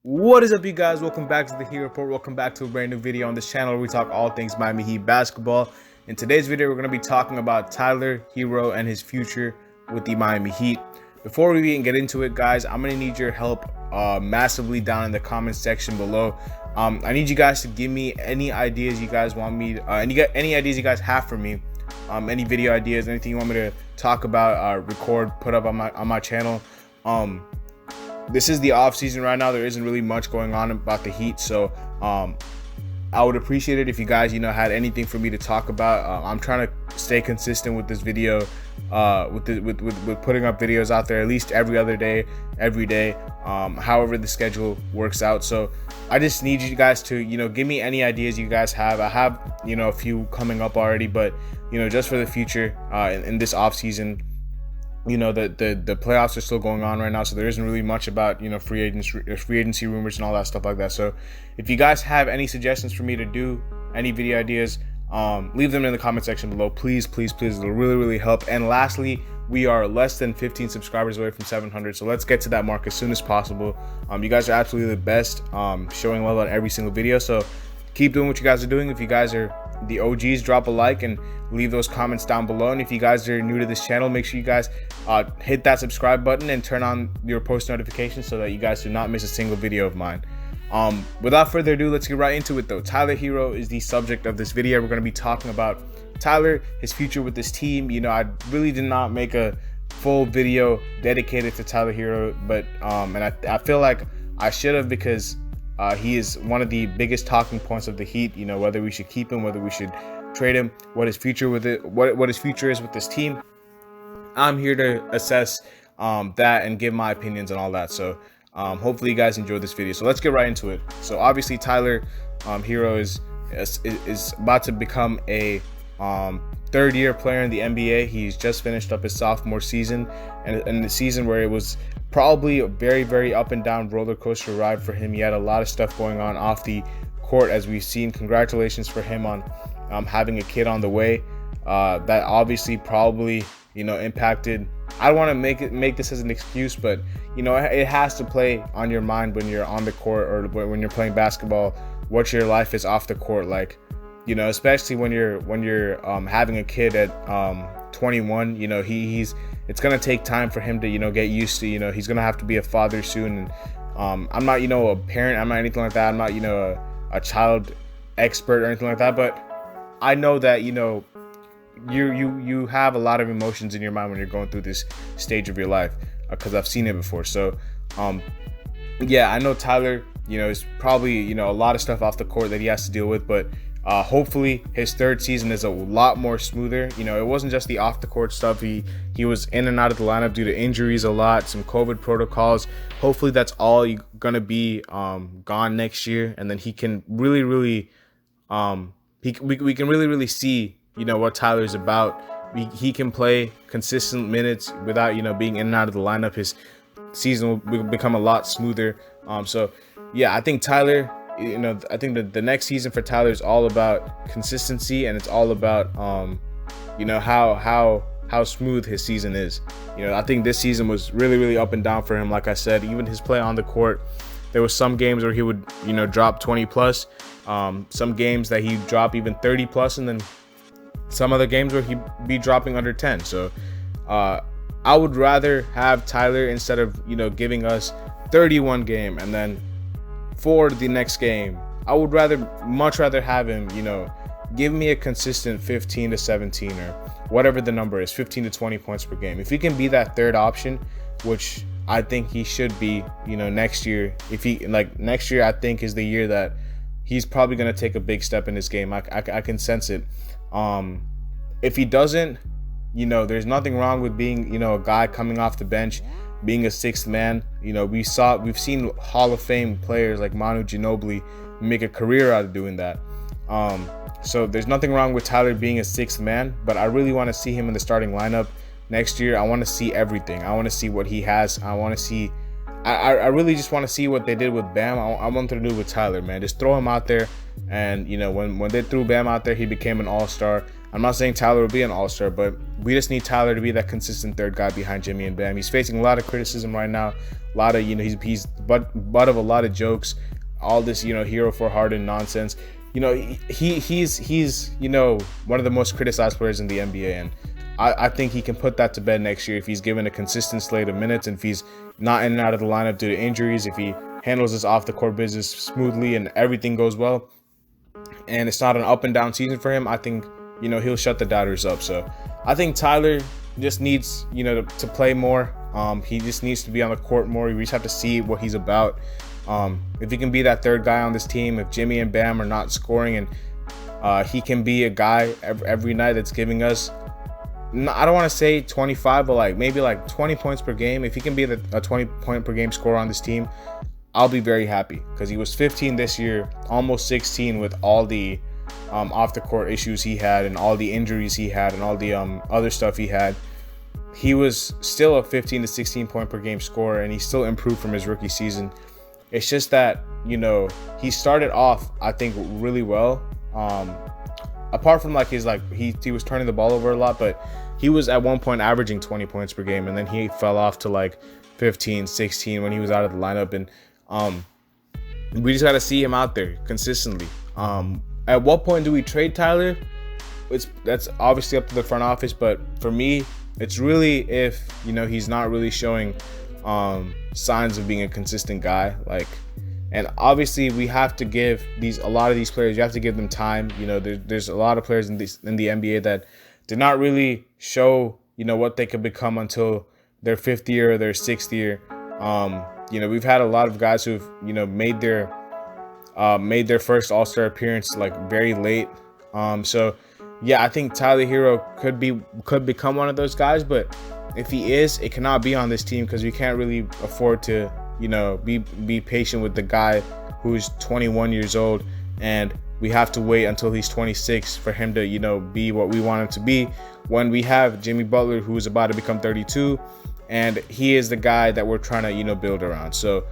What is up, you guys? Welcome back to the Heat Report. Welcome back to a brand new video on this channel where we talk all things Miami Heat basketball. In today's video, we're going to be talking about Tyler Herro and his future with the Miami Heat. Before we even get into it, guys, I'm going to need your help massively down in the comments section below. I need you guys to give me any ideas you guys want me, any ideas you guys have for me, any video ideas, anything you want me to talk about, record, put up on my channel. This is the off season right now. There isn't really much going on about the Heat, so I would appreciate it if you guys, had anything for me to talk about. I'm trying to stay consistent with this video, with putting up videos out there at least every other day, every day, however the schedule works out. So I just need you guys to, give me any ideas you guys have. I have, a few coming up already, but just for the future, in this off season. The playoffs are still going on right now, so there isn't really much about free agency rumors and all that stuff like that. So if you guys have any suggestions for me to do, any video ideas, leave them in the comment section below, please. It'll really help. And lastly, we are less than 15 subscribers away from 700, so let's get to that mark as soon as possible. You guys are absolutely the best, showing love on every single video, so keep doing what you guys are doing. If you guys are the OGs, drop a like and leave those comments down below. And if you guys are new to this channel, make sure you guys hit that subscribe button and turn on your post notifications so that you guys do not miss a single video of mine. Without further ado, let's get right into it though. Tyler Herro is the subject of this video. We're going to be talking about Tyler, his future with this team. I really did not make a full video dedicated to Tyler Herro, but and I feel like I should have, because he is one of the biggest talking points of the Heat. Whether we should keep him, whether we should trade him, what his future what his future is with this team. I'm here to assess that and give my opinions on all that. So hopefully you guys enjoyed this video. So let's get right into it. So obviously Tyler Herro is about to become a third-year player in the NBA. He's just finished up his sophomore season, and the season where it was probably a very up and down roller coaster ride for him. He had a lot of stuff going on off the court, as we've seen. Congratulations for him on having a kid on the way. That obviously probably impacted. I don't want to make this as an excuse, but it has to play on your mind when you're on the court or when you're playing basketball, what your life is off the court like. Especially when you're having a kid at 21. It's gonna take time for him to get used to. He's gonna have to be a father soon. And I'm not a parent. I'm not anything like that. I'm not a child expert or anything like that. But I know that you have a lot of emotions in your mind when you're going through this stage of your life, because I've seen it before. So yeah, I know Tyler is probably a lot of stuff off the court that he has to deal with, but hopefully his third season is a lot more smoother. It wasn't just the off the court stuff. He was in and out of the lineup due to injuries a lot, some COVID protocols. Hopefully that's all gonna be gone next year, and then he can really we can really see what Tyler's about. He can play consistent minutes without being in and out of the lineup. His season will become a lot smoother. So yeah, I think Tyler, I think that the next season for Tyler is all about consistency, and it's all about how smooth his season is. I think this season was really up and down for him. Like I said, even his play on the court, there was some games where he would drop 20 plus, some games that he dropped even 30 plus, and then some other games where he'd be dropping under 10. So I would rather have Tyler, instead of giving us 31 game and then for the next game, I would much rather have him give me a consistent 15 to 17 or whatever the number is, 15 to 20 points per game. If he can be that third option, which I think he should be next year, next year I think is the year that he's probably going to take a big step in his game. I can sense it. If he doesn't, there's nothing wrong with being a guy coming off the bench, being a sixth man. We've seen Hall of Fame players like Manu Ginobili make a career out of doing that. So there's nothing wrong with Tyler being a sixth man, but I really want to see him in the starting lineup next year. I want to see everything. I want to see what he has. I want to see. I really just want to see what they did with Bam. I want them to do with Tyler, man. Just throw him out there, and when they threw Bam out there, he became an all-star. I'm not saying Tyler will be an all-star, but we just need Tyler to be that consistent third guy behind Jimmy and Bam. He's facing a lot of criticism right now. A lot of, he's butt of a lot of jokes. All this, Herro for Harden nonsense. He's one of the most criticized players in the NBA, and I think he can put that to bed next year if he's given a consistent slate of minutes, and if he's not in and out of the lineup due to injuries, if he handles his off-the-court business smoothly and everything goes well, and it's not an up and down season for him. I think he'll shut the doubters up. So I think Tyler just needs to play more. He just needs to be on the court more. We just have to see what he's about. If he can be that third guy on this team, if Jimmy and Bam are not scoring, and he can be a guy every night that's giving us, I don't want to say 25, but maybe 20 points per game. If he can be a 20-point per game scorer on this team, I'll be very happy, because he was 15 this year, almost 16 with all the off the court issues he had and all the injuries he had and all the other stuff he had. He was still a 15 to 16 point per game scorer, and he still improved from his rookie season. It's just that he started off, I think, really well. Apart from he was turning the ball over a lot, but he was at one point averaging 20 points per game, and then he fell off to 15, 16 when he was out of the lineup. And we just got to see him out there consistently. At what point do we trade Tyler? That's obviously up to the front office, but for me, it's really if he's not really showing signs of being a consistent guy. And obviously we have to give a lot of these players, you have to give them time. There's a lot of players in the NBA that did not really show what they could become until their 5th year or their 6th year. We've had a lot of guys who've made their first All-Star appearance very late. So yeah, I think Tyler Herro could become one of those guys, but if he is, it cannot be on this team, because we can't really afford to be patient with the guy who's 21 years old, and we have to wait until he's 26 for him to be what we want him to be, when we have Jimmy Butler, who's about to become 32, and he is the guy that we're trying to build around. So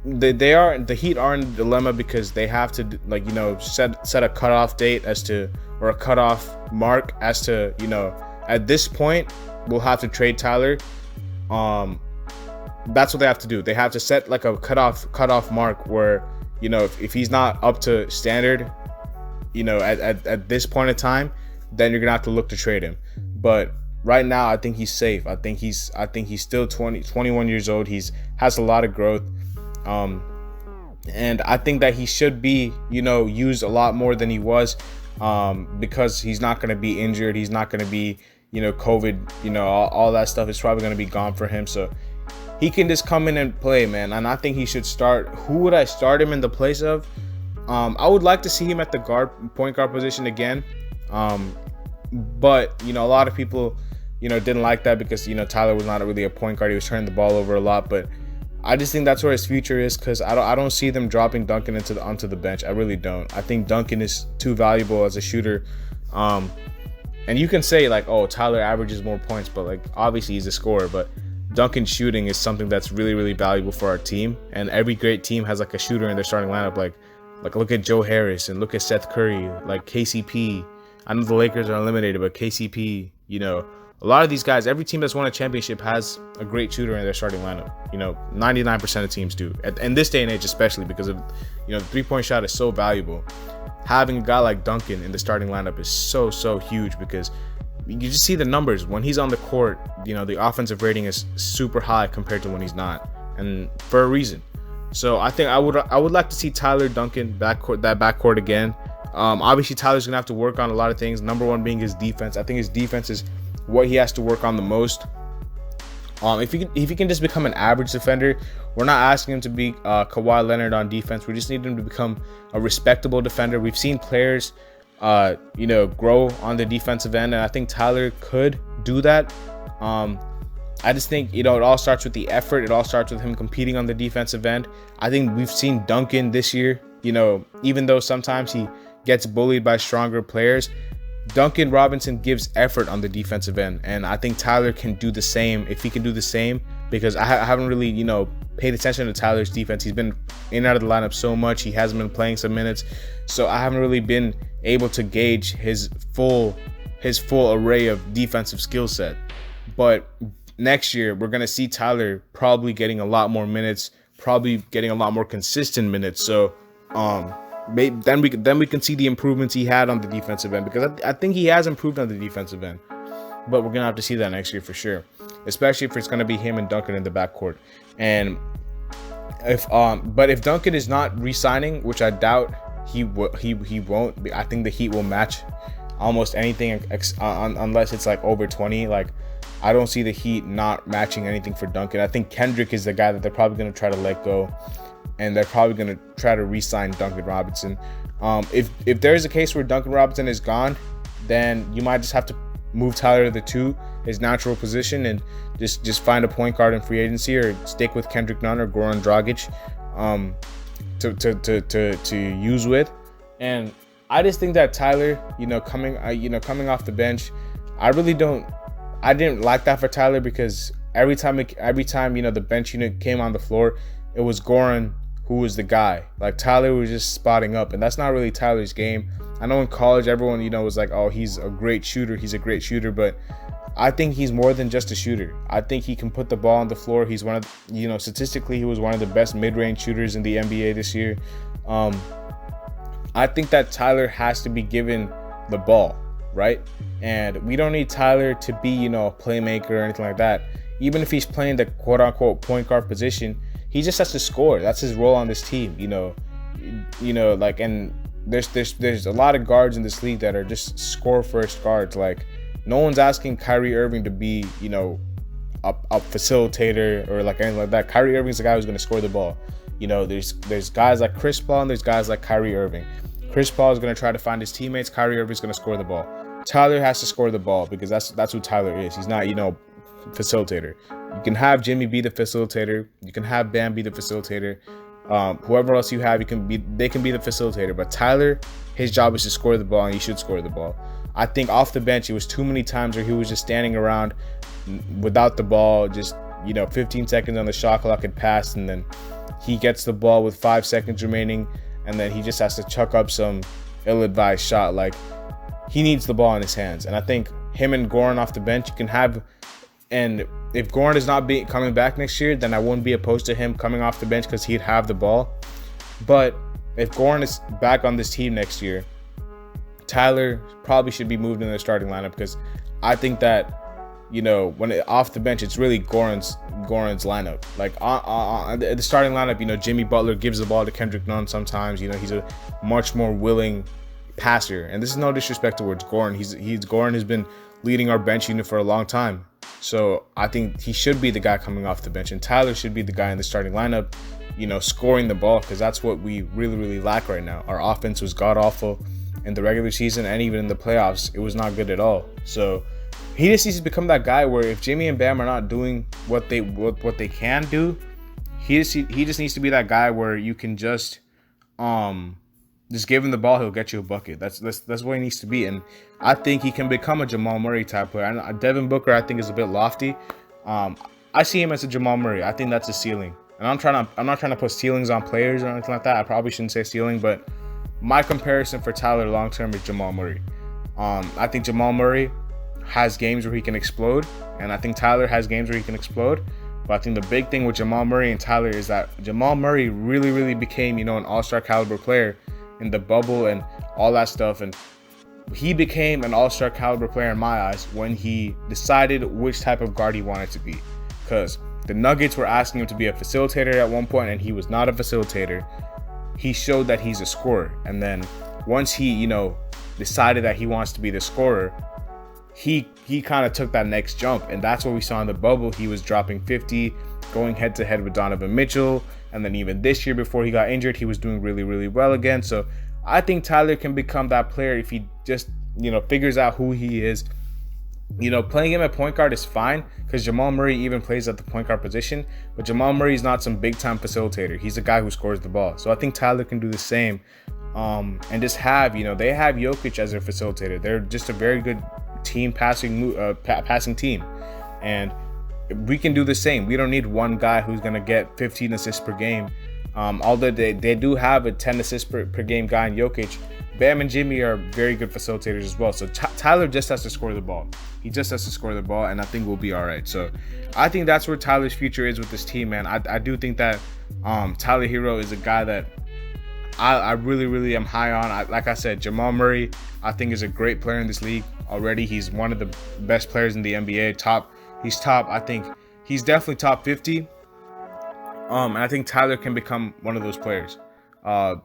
the Heat are in a dilemma, because they have to set a cutoff date or a cutoff mark as to at this point we'll have to trade Tyler. That's what they have to do. They have to set a cutoff mark where if he's not up to standard at this point in time, then you're gonna have to look to trade him. But right now, I think he's safe. I think he's still 21 years old. Has a lot of growth. And I think that he should be, used a lot more than he was, because he's not going to be injured. He's not going to be, COVID, all that stuff is probably going to be gone for him. So he can just come in and play, man. And I think he should start. Who would I start him in the place of? I would like to see him at the point guard position again. But, a lot of people, didn't like that, because, Tyler was not really a point guard. He was turning the ball over a lot, but I just think that's where his future is, because I don't see them dropping Duncan onto the bench. I really don't. I think Duncan is too valuable as a shooter. And you can say oh, Tyler averages more points, but obviously he's a scorer. But Duncan's shooting is something that's really, really valuable for our team. And every great team has a shooter in their starting lineup. Look at Joe Harris and look at Seth Curry, KCP. I know the Lakers are eliminated, but KCP, a lot of these guys, every team that's won a championship has a great shooter in their starting lineup. 99% of teams do. In this day and age, especially because of, the three-point shot is so valuable. Having a guy like Duncan in the starting lineup is so, so huge, because you just see the numbers. When he's on the court, the offensive rating is super high compared to when he's not, and for a reason. So I think I would like to see Tyler Duncan backcourt again. Obviously, Tyler's going to have to work on a lot of things. Number one being his defense. I think his defense is what he has to work on the most. If he can just become an average defender, we're not asking him to be Kawhi Leonard on defense. We just need him to become a respectable defender. We've seen players, grow on the defensive end, and I think Tyler could do that. I just think, it all starts with the effort. It all starts with him competing on the defensive end. I think we've seen Duncan this year, even though sometimes he gets bullied by stronger players, Duncan Robinson gives effort on the defensive end, and I think Tyler can do the same if he can do the same, because I haven't really, paid attention to Tyler's defense. He's been in and out of the lineup so much. He hasn't been playing some minutes, so I haven't really been, able to gauge his full array of defensive skill set. But next year, we're going to see Tyler probably getting a lot more minutes, probably getting a lot more consistent minutes. So then we can see the improvements he had on the defensive end, because I think he has improved on the defensive end. But we're going to have to see that next year for sure, especially if it's going to be him and Duncan in the backcourt. And if Duncan is not re-signing, which I doubt he won't, I think the Heat will match almost anything unless it's like over 20. Like, I don't see the Heat not matching anything for Duncan. I think Kendrick is the guy that they're probably going to try to let go, and they're probably going to try to re-sign Duncan Robinson. If there is a case where Duncan Robinson is gone, then you might just have to move Tyler to the 2, his natural position, and just find a point guard in free agency, or stick with Kendrick Nunn or Goran Dragic to use with. And I just think that Tyler, coming off the bench, I didn't like that for Tyler, because every time the bench unit came on the floor, it was Goran who was the guy. Like, Tyler was just spotting up, and that's not really Tyler's game. I know in college everyone was like, oh, he's a great shooter, but I think he's more than just a shooter. I think he can put the ball on the floor. He's one of statistically, he was one of the best mid-range shooters in the NBA this year. I think that Tyler has to be given the ball, right? And we don't need Tyler to be, a playmaker or anything like that. Even if he's playing the quote-unquote point guard position, he just has to score. That's his role on this team, and there's a lot of guards in this league that are just score-first guards. Like, no one's asking Kyrie Irving to be, a facilitator or like anything like that. Kyrie Irving's the guy who's going to score the ball. There's guys like Chris Paul and there's guys like Kyrie Irving. Chris Paul is going to try to find his teammates. Kyrie Irving's going to score the ball. Tyler has to score the ball, because that's who Tyler is. He's not, facilitator. You can have Jimmy be the facilitator. You can have Bam be the facilitator. Whoever else you have, they can be the facilitator. But Tyler, his job is to score the ball, and he should score the ball. I think off the bench, it was too many times where he was just standing around without the ball, just 15 seconds on the shot clock had passed, and then he gets the ball with 5 seconds remaining, and then he just has to chuck up some ill-advised shot. Like, he needs the ball in his hands. And I think him and Goran off the bench, you can have. And if Goran is not coming back next year, then I wouldn't be opposed to him coming off the bench, because he'd have the ball. But if Goran is back on this team next year, Tyler probably should be moved in the starting lineup, because I think that, when off the bench, it's really Goran's lineup. Like, the starting lineup, Jimmy Butler gives the ball to Kendrick Nunn sometimes. He's a much more willing passer. And this is no disrespect towards Goran. Goran has been leading our bench unit for a long time. So I think he should be the guy coming off the bench, and Tyler should be the guy in the starting lineup, scoring the ball, because that's what we really, really lack right now. Our offense was god-awful in the regular season, and even in the playoffs, it was not good at all. So he just needs to become that guy where if Jimmy and Bam are not doing what they can do, he just needs to be that guy where you can just give him the ball, he'll get you a bucket. That's what he needs to be. And I think he can become a Jamal Murray type player. And Devin Booker, I think, is a bit lofty. I see him as a Jamal Murray. I think that's a ceiling. And I'm not trying to put ceilings on players or anything like that. I probably shouldn't say ceiling, but my comparison for Tyler long term is Jamal Murray. I think Jamal Murray has games where he can explode, and I think Tyler has games where he can explode. But I think the big thing with Jamal Murray and Tyler is that Jamal Murray really, really became, an all-star caliber player in the bubble and all that stuff. And he became an all-star caliber player in my eyes when he decided which type of guard he wanted to be. Because the Nuggets were asking him to be a facilitator at one point, and he was not a facilitator. He showed that he's a scorer. And then once he, decided that he wants to be the scorer, he kind of took that next jump. And that's what we saw in the bubble. He was dropping 50, going head-to-head with Donovan Mitchell. And then even this year, before he got injured, he was doing really, really well again. So I think Tyler can become that player if he just, figures out who he is. Playing him at point guard is fine, because Jamal Murray even plays at the point guard position. But Jamal Murray is not some big-time facilitator. He's a guy who scores the ball. So I think Tyler can do the same. And just have, they have Jokic as their facilitator. They're just a very good team passing team. And we can do the same. We don't need one guy who's going to get 15 assists per game. Although they do have a 10 assists per game guy in Jokic, Bam and Jimmy are very good facilitators as well. So Tyler just has to score the ball. He just has to score the ball, and I think we'll be all right. So I think that's where Tyler's future is with this team, man. I do think that Tyler Herro is a guy that I really am high on. Like I said, Jamal Murray, I think, is a great player in this league already. He's one of the best players in the NBA. He's top. I think he's definitely top 50. And I think Tyler can become one of those players. Down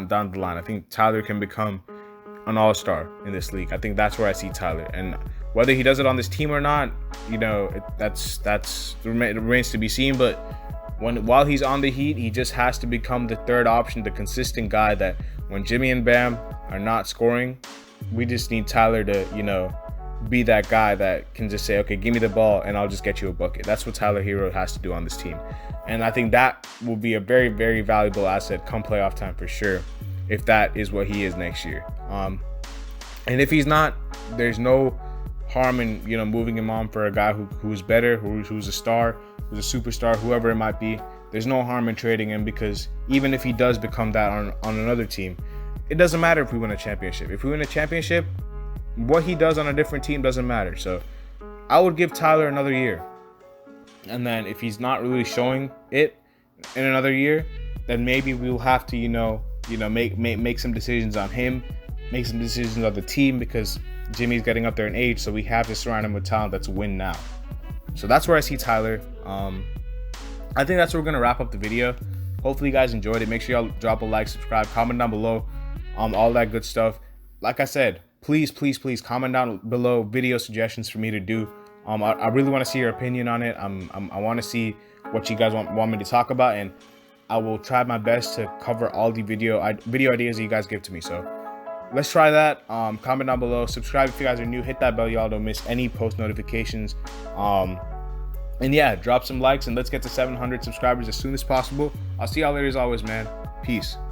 the line, I think Tyler can become an all-star in this league. I think that's where I see Tyler, and whether he does it on this team or not, it remains to be seen. But while he's on the Heat, he just has to become the third option, the consistent guy that when Jimmy and Bam are not scoring, we just need Tyler to, be that guy that can just say, okay, give me the ball and I'll just get you a bucket. That's what Tyler Herro has to do on this team. And I think that will be a very, very valuable asset come playoff time for sure, if that is what he is next year. And if he's not, there's no harm in, moving him on for a guy who's better, who's a star, who's a superstar, whoever it might be. There's no harm in trading him, because even if he does become that on another team, it doesn't matter if we win a championship. If we win a championship, what he does on a different team doesn't matter. So I would give Tyler another year. And then if he's not really showing it in another year, then maybe we'll have to, make some decisions on him, make some decisions on the team, because Jimmy's getting up there in age. So we have to surround him with talent that's win now. So that's where I see Tyler. I think that's where we're going to wrap up the video. Hopefully you guys enjoyed it. Make sure y'all drop a like, subscribe, comment down below, all that good stuff. Like I said, please comment down below video suggestions for me to do. I really want to see your opinion on it. I want to see what you guys want me to talk about, and I will try my best to cover all the video ideas that you guys give to me. So let's try that. Comment down below, subscribe if you guys are new, hit that bell, y'all don't miss any post notifications. And yeah, drop some likes, and let's get to 700 subscribers as soon as possible. I'll see y'all later as always, man. Peace.